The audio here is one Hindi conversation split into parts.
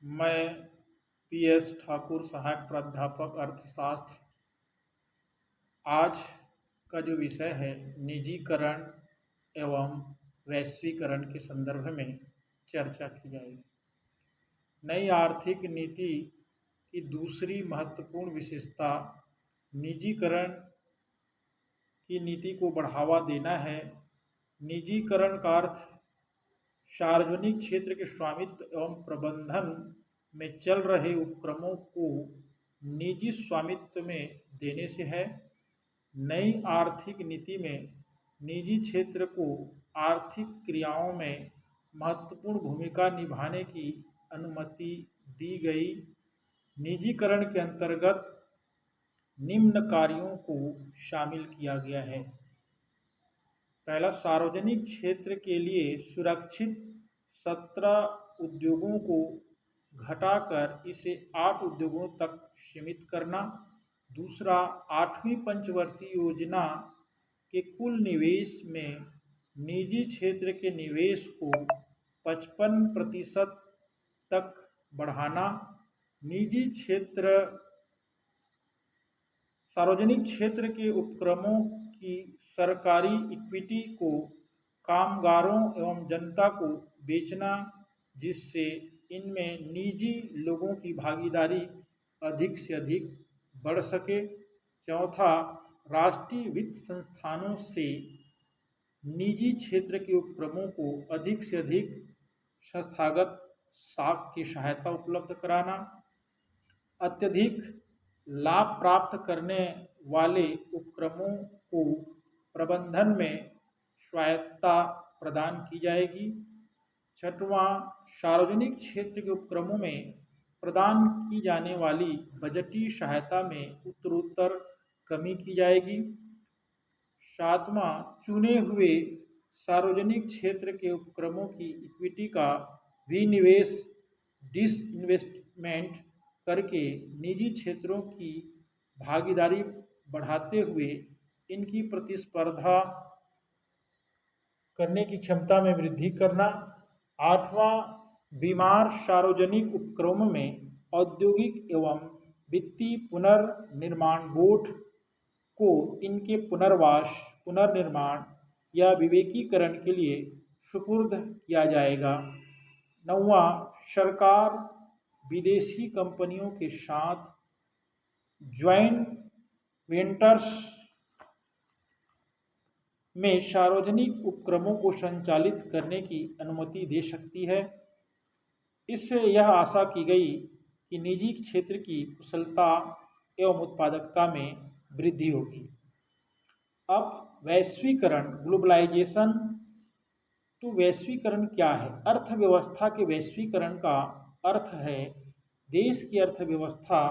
मैं PS ठाकुर, सहायक प्राध्यापक अर्थशास्त्र। आज का जो विषय है निजीकरण एवं वैश्वीकरण के संदर्भ में चर्चा की जाएगी। नई आर्थिक नीति की दूसरी महत्वपूर्ण विशेषता निजीकरण की नीति को बढ़ावा देना है। निजीकरण का अर्थ सार्वजनिक क्षेत्र के स्वामित्व एवं प्रबंधन में चल रहे उपक्रमों को निजी स्वामित्व में देने से है। नई आर्थिक नीति में निजी क्षेत्र को आर्थिक क्रियाओं में महत्वपूर्ण भूमिका निभाने की अनुमति दी गई। निजीकरण के अंतर्गत निम्न कार्यों को शामिल किया गया है। पहला, सार्वजनिक क्षेत्र के लिए सुरक्षित 17 उद्योगों को घटाकर इसे 8 उद्योगों तक सीमित करना। दूसरा, 8वीं पंचवर्षीय योजना के कुल निवेश में निजी क्षेत्र के निवेश को 55% तक बढ़ाना। निजी क्षेत्र सार्वजनिक क्षेत्र के उपक्रमों की सरकारी इक्विटी को कामगारों एवं जनता को बेचना, जिससे इनमें निजी लोगों की भागीदारी अधिक से अधिक बढ़ सके। चौथा, राष्ट्रीय वित्त संस्थानों से निजी क्षेत्र के उपक्रमों को अधिक से अधिक संस्थागत साख की सहायता उपलब्ध कराना। अत्यधिक लाभ प्राप्त करने वाले उपक्रमों को प्रबंधन में स्वायत्तता प्रदान की जाएगी। छठवां, सार्वजनिक क्षेत्र के उपक्रमों में प्रदान की जाने वाली बजटीय सहायता में उत्तरोत्तर कमी की जाएगी। सातवां, चुने हुए सार्वजनिक क्षेत्र के उपक्रमों की इक्विटी का विनिवेश डिसइन्वेस्टमेंट करके निजी क्षेत्रों की भागीदारी बढ़ाते हुए इनकी प्रतिस्पर्धा करने की क्षमता में वृद्धि करना। आठवां, बीमार सार्वजनिक उपक्रमों में औद्योगिक एवं वित्तीय पुनर्निर्माण बोर्ड को इनके पुनर्वास, पुनर्निर्माण या विवेकीकरण के लिए सुपुर्द किया जाएगा। नौवां, सरकार विदेशी कंपनियों के साथ ज्वाइंट वेंचर्स में सार्वजनिक उपक्रमों को संचालित करने की अनुमति दे सकती है। इससे यह आशा की गई कि निजी क्षेत्र की कुशलता एवं उत्पादकता में वृद्धि होगी। अब वैश्वीकरण, ग्लोबलाइजेशन। तो वैश्वीकरण क्या है? अर्थव्यवस्था के वैश्वीकरण का अर्थ है देश की अर्थव्यवस्था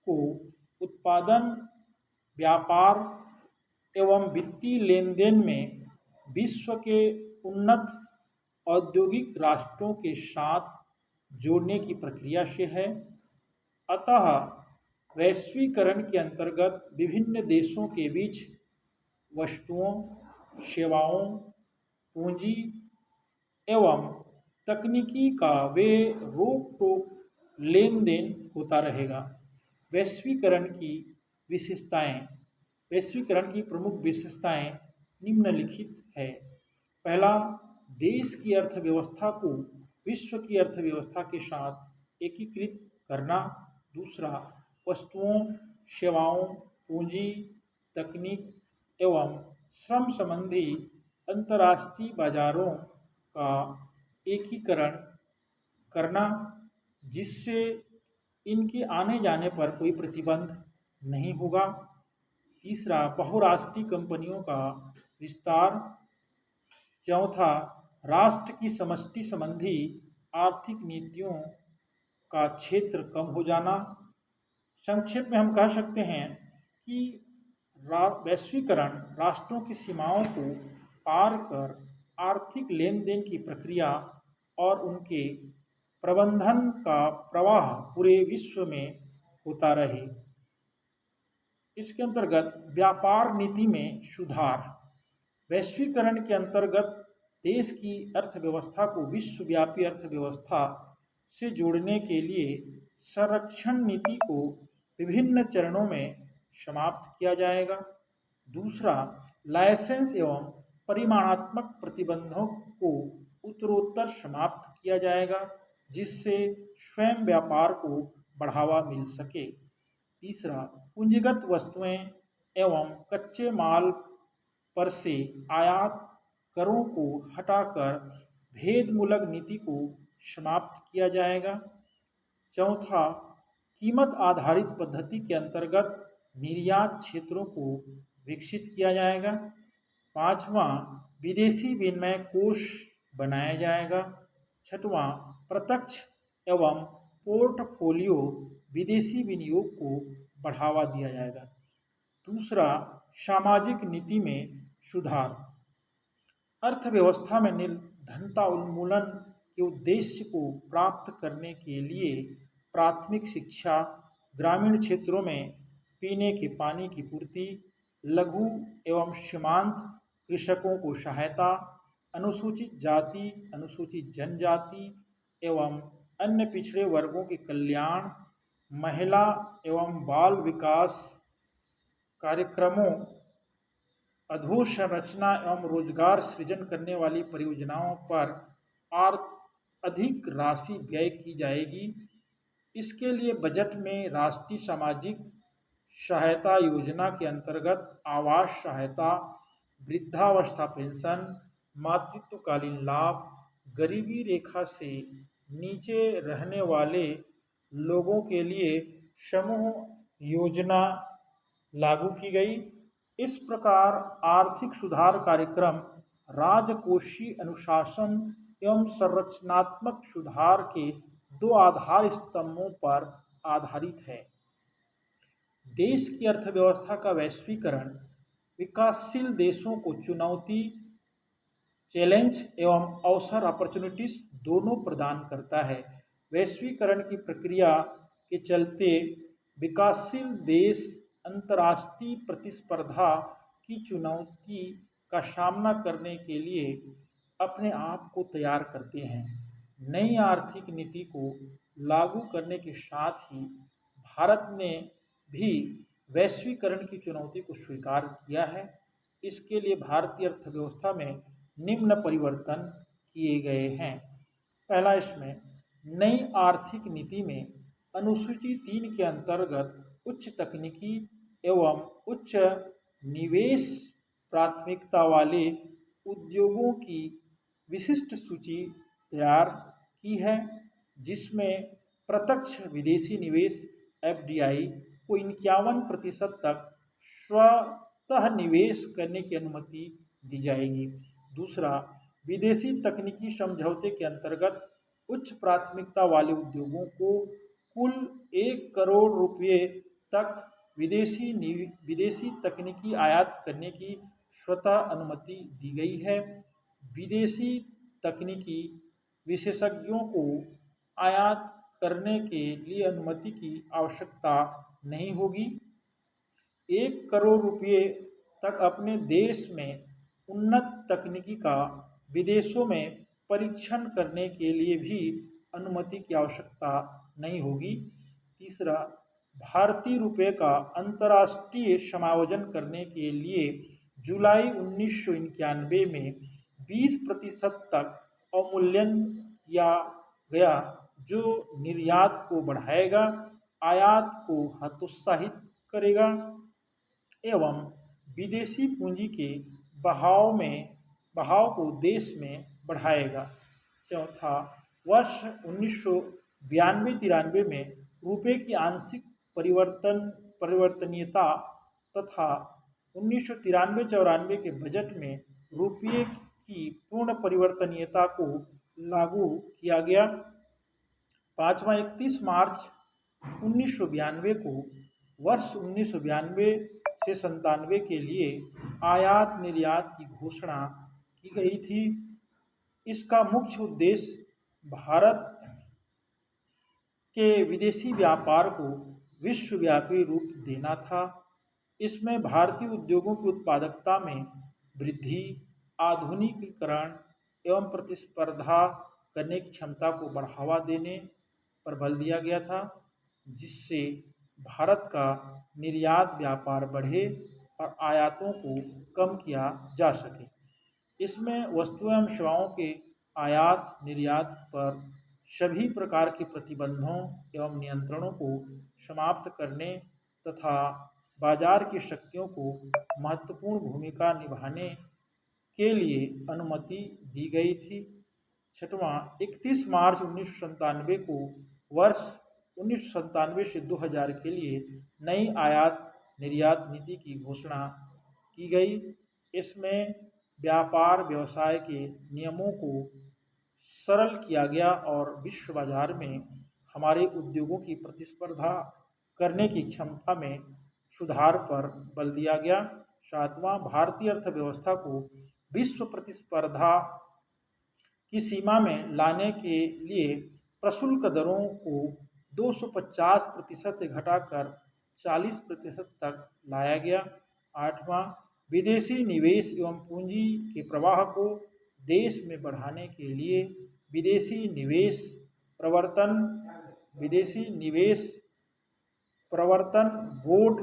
को उत्पादन, व्यापार एवं वित्तीय लेन देन में विश्व के उन्नत औद्योगिक राष्ट्रों के साथ जोड़ने की प्रक्रिया से है। अतः वैश्वीकरण के अंतर्गत विभिन्न देशों के बीच वस्तुओं, सेवाओं, पूंजी एवं तकनीकी का वे रोक टोक लेन देन होता रहेगा। वैश्वीकरण की विशेषताएं, वैश्वीकरण की प्रमुख विशेषताएं निम्नलिखित है। पहला, देश की अर्थव्यवस्था को विश्व की अर्थव्यवस्था के साथ एकीकृत करना। दूसरा, वस्तुओं, सेवाओं, पूंजी, तकनीक एवं श्रम संबंधी अंतर्राष्ट्रीय बाजारों का एकीकरण करना, जिससे इनके आने जाने पर कोई प्रतिबंध नहीं होगा। तीसरा, बहुराष्ट्रीय कंपनियों का विस्तार। चौथा, राष्ट्र की समष्टि संबंधी आर्थिक नीतियों का क्षेत्र कम हो जाना। संक्षेप में हम कह सकते हैं कि वैश्वीकरण राष्ट्रों की सीमाओं को पार कर आर्थिक लेन देन की प्रक्रिया और उनके प्रबंधन का प्रवाह पूरे विश्व में होता रहे। इसके अंतर्गत व्यापार नीति में सुधार। वैश्वीकरण के अंतर्गत देश की अर्थव्यवस्था को विश्वव्यापी अर्थव्यवस्था से जोड़ने के लिए संरक्षण नीति को विभिन्न चरणों में समाप्त किया जाएगा। दूसरा, लाइसेंस एवं परिमाणात्मक प्रतिबंधों को उत्तरोत्तर समाप्त किया जाएगा, जिससे स्वयं व्यापार को बढ़ावा मिल सके। तीसरा, पूंजीगत वस्तुएं एवं कच्चे माल पर से आयात करों को हटाकर भेदमूलक नीति को समाप्त किया जाएगा। चौथा, कीमत आधारित पद्धति के अंतर्गत निर्यात क्षेत्रों को विकसित किया जाएगा। पांचवा, विदेशी विनिमय कोष बनाया जाएगा। छठवां, प्रत्यक्ष एवं पोर्टफोलियो विदेशी विनियोग को बढ़ावा दिया जाएगा। दूसरा, सामाजिक नीति में सुधार। अर्थव्यवस्था में निर्धनता उन्मूलन के उद्देश्य को प्राप्त करने के लिए प्राथमिक शिक्षा, ग्रामीण क्षेत्रों में पीने के पानी की पूर्ति, लघु एवं सीमांत कृषकों को सहायता, अनुसूचित जाति, अनुसूचित जनजाति एवं अन्य पिछड़े वर्गों के कल्याण, महिला एवं बाल विकास कार्यक्रमों, अधोसंरचना एवं रोजगार सृजन करने वाली परियोजनाओं पर अधिक राशि व्यय की जाएगी। इसके लिए बजट में राष्ट्रीय सामाजिक सहायता योजना के अंतर्गत आवास सहायता, वृद्धावस्था पेंशन, मातृत्वकालीन लाभ, गरीबी रेखा से नीचे रहने वाले लोगों के लिए समूह योजना लागू की गई। इस प्रकार आर्थिक सुधार कार्यक्रम राजकोषीय अनुशासन एवं संरचनात्मक सुधार के दो आधार स्तंभों पर आधारित है। देश की अर्थव्यवस्था का वैश्वीकरण विकासशील देशों को चुनौती, चैलेंज एवं अवसर, अपॉर्चुनिटीज दोनों प्रदान करता है। वैश्वीकरण की प्रक्रिया के चलते विकासशील देश अंतर्राष्ट्रीय प्रतिस्पर्धा की चुनौती का सामना करने के लिए अपने आप को तैयार करते हैं। नई आर्थिक नीति को लागू करने के साथ ही भारत ने भी वैश्वीकरण की चुनौती को स्वीकार किया है। इसके लिए भारतीय अर्थव्यवस्था में निम्न परिवर्तन किए गए हैं। पहला, इसमें नई आर्थिक नीति में अनुसूची 3 के अंतर्गत उच्च तकनीकी एवं उच्च निवेश प्राथमिकता वाले उद्योगों की विशिष्ट सूची तैयार की है, जिसमें प्रत्यक्ष विदेशी निवेश एफडीआई को 51% तक स्वतः निवेश करने की अनुमति दी जाएगी। दूसरा, विदेशी तकनीकी समझौते के अंतर्गत उच्च प्राथमिकता वाले उद्योगों को कुल 1 करोड़ रुपये तक विदेशी तकनीकी आयात करने की स्वतः अनुमति दी गई है। विदेशी तकनीकी विशेषज्ञों को आयात करने के लिए अनुमति की आवश्यकता नहीं होगी। 1 करोड़ रुपये तक अपने देश में उन्नत तकनीकी का विदेशों में परीक्षण करने के लिए भी अनुमति की आवश्यकता नहीं होगी। तीसरा, भारतीय रुपये का अंतर्राष्ट्रीय समायोजन करने के लिए जुलाई 1991 में 20% तक अवमूल्यन किया गया, जो निर्यात को बढ़ाएगा, आयात को हतोत्साहित करेगा एवं विदेशी पूंजी के बहाव को देश में बढ़ाएगा। चौथा, वर्ष 1992-93 में रुपये की आंशिक परिवर्तनीयता तथा 1993-94 के बजट में रुपये की पूर्ण परिवर्तनीयता को लागू किया गया। पाँचवा, 31 मार्च 1992 को वर्ष 1992 से 97 के लिए आयात निर्यात की घोषणा की गई थी। इसका मुख्य उद्देश्य भारत के विदेशी व्यापार को विश्वव्यापी रूप देना था। इसमें भारतीय उद्योगों की उत्पादकता में वृद्धि, आधुनिकीकरण एवं प्रतिस्पर्धा करने की क्षमता को बढ़ावा देने पर बल दिया गया था, जिससे भारत का निर्यात व्यापार बढ़े और आयातों को कम किया जा सके। इसमें वस्तुएं एवं सेवाओं के आयात निर्यात पर सभी प्रकार के प्रतिबंधों एवं नियंत्रणों को समाप्त करने तथा बाजार की शक्तियों को महत्वपूर्ण भूमिका निभाने के लिए अनुमति दी गई थी। छठवां, 31 मार्च 1997 को वर्ष 1997 से 2000 के लिए नई आयात निर्यात नीति की घोषणा की गई। इसमें व्यापार व्यवसाय के नियमों को सरल किया गया और विश्व बाजार में हमारे उद्योगों की प्रतिस्पर्धा करने की क्षमता में सुधार पर बल दिया गया। सातवां, भारतीय अर्थव्यवस्था को विश्व प्रतिस्पर्धा की सीमा में लाने के लिए प्रशुल्क दरों को 250% से घटाकर 40% तक लाया गया। आठवां, विदेशी निवेश एवं पूंजी के प्रवाह को देश में बढ़ाने के लिए विदेशी निवेश प्रवर्तन बोर्ड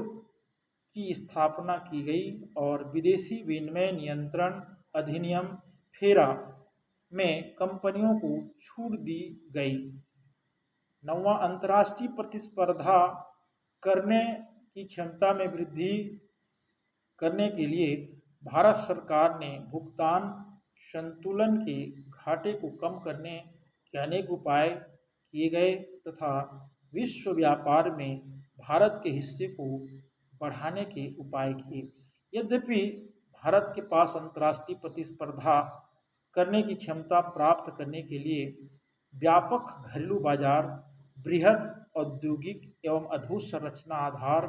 की स्थापना की गई और विदेशी विनिमय नियंत्रण अधिनियम फेरा में कंपनियों को छूट दी गई। नौवां, अंतर्राष्ट्रीय प्रतिस्पर्धा करने की क्षमता में वृद्धि करने के लिए भारत सरकार ने भुगतान संतुलन के घाटे को कम करने के अनेक उपाय किए गए तथा विश्व व्यापार में भारत के हिस्से को बढ़ाने के उपाय किए। यद्यपि भारत के पास अंतर्राष्ट्रीय प्रतिस्पर्धा करने की क्षमता प्राप्त करने के लिए व्यापक घरेलू बाजार, बृहद औद्योगिक एवं अधोसंरचना आधार,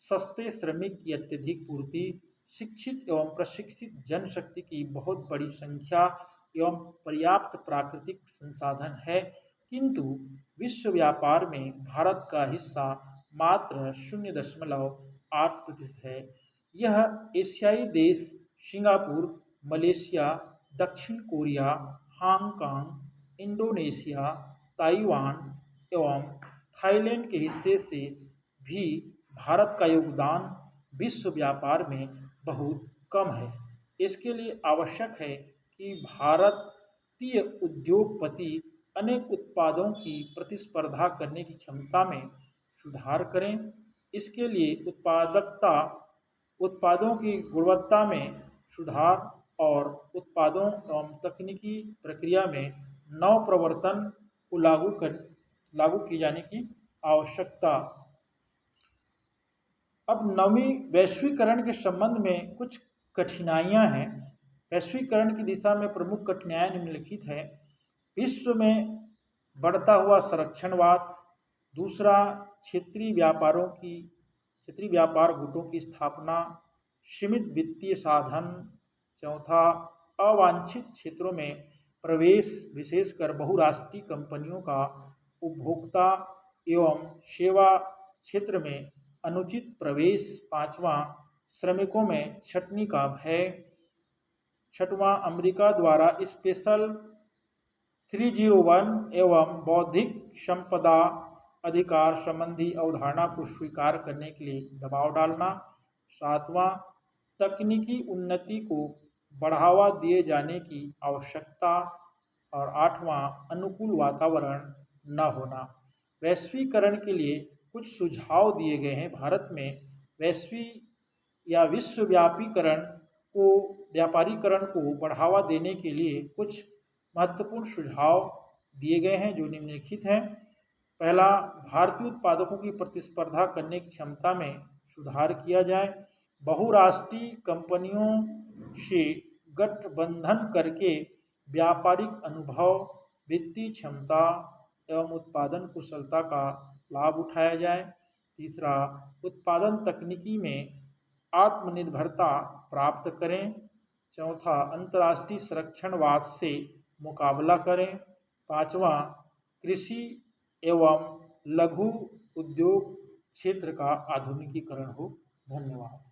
सस्ते श्रमिक की अत्यधिक पूर्ति, शिक्षित एवं प्रशिक्षित जनशक्ति की बहुत बड़ी संख्या एवं पर्याप्त प्राकृतिक संसाधन है, किंतु विश्व व्यापार में भारत का हिस्सा मात्र 0.8% है। यह एशियाई देश सिंगापुर, मलेशिया, दक्षिण कोरिया, हांगकांग, इंडोनेशिया, ताइवान एवं थाईलैंड के हिस्से से भी भारत का योगदान विश्व व्यापार में बहुत कम है। इसके लिए आवश्यक है कि भारतीय उद्योगपति अनेक उत्पादों की प्रतिस्पर्धा करने की क्षमता में सुधार करें। इसके लिए उत्पादों की गुणवत्ता में सुधार और उत्पादों एवं तकनीकी प्रक्रिया में नव प्रवर्तन को लागू किए जाने की आवश्यकता। अब नवीं वैश्वीकरण के संबंध में कुछ कठिनाइयां हैं। वैश्वीकरण की दिशा में प्रमुख कठिनाइयां निम्नलिखित है। विश्व में बढ़ता हुआ संरक्षणवाद, दूसरा क्षेत्रीय व्यापार गुटों की स्थापना, सीमित वित्तीय साधन, चौथा अवांछित क्षेत्रों में प्रवेश, विशेषकर बहुराष्ट्रीय कंपनियों का उपभोक्ता एवं सेवा क्षेत्र में अनुचित प्रवेश, पांचवां श्रमिकों में छंटनी का भय, छठवां अमेरिका द्वारा स्पेशल 301 एवं बौद्धिक संपदा अधिकार संबंधी अवधारणा को स्वीकार करने के लिए दबाव डालना, सातवां तकनीकी उन्नति को बढ़ावा दिए जाने की आवश्यकता और आठवां अनुकूल वातावरण न होना। वैश्वीकरण के लिए कुछ सुझाव दिए गए हैं। भारत में व्यापारीकरण को बढ़ावा देने के लिए कुछ महत्वपूर्ण सुझाव दिए गए हैं जो निम्नलिखित हैं। पहला, भारतीय उत्पादकों की प्रतिस्पर्धा करने की क्षमता में सुधार किया जाए। बहुराष्ट्रीय कंपनियों से गठबंधन करके व्यापारिक अनुभव, वित्तीय क्षमता एवं उत्पादन कुशलता का लाभ उठाया जाए। तीसरा, उत्पादन तकनीकी में आत्मनिर्भरता प्राप्त करें। चौथा, अंतर्राष्ट्रीय संरक्षणवाद से मुकाबला करें। पांचवा, कृषि एवं लघु उद्योग क्षेत्र का आधुनिकीकरण हो। धन्यवाद।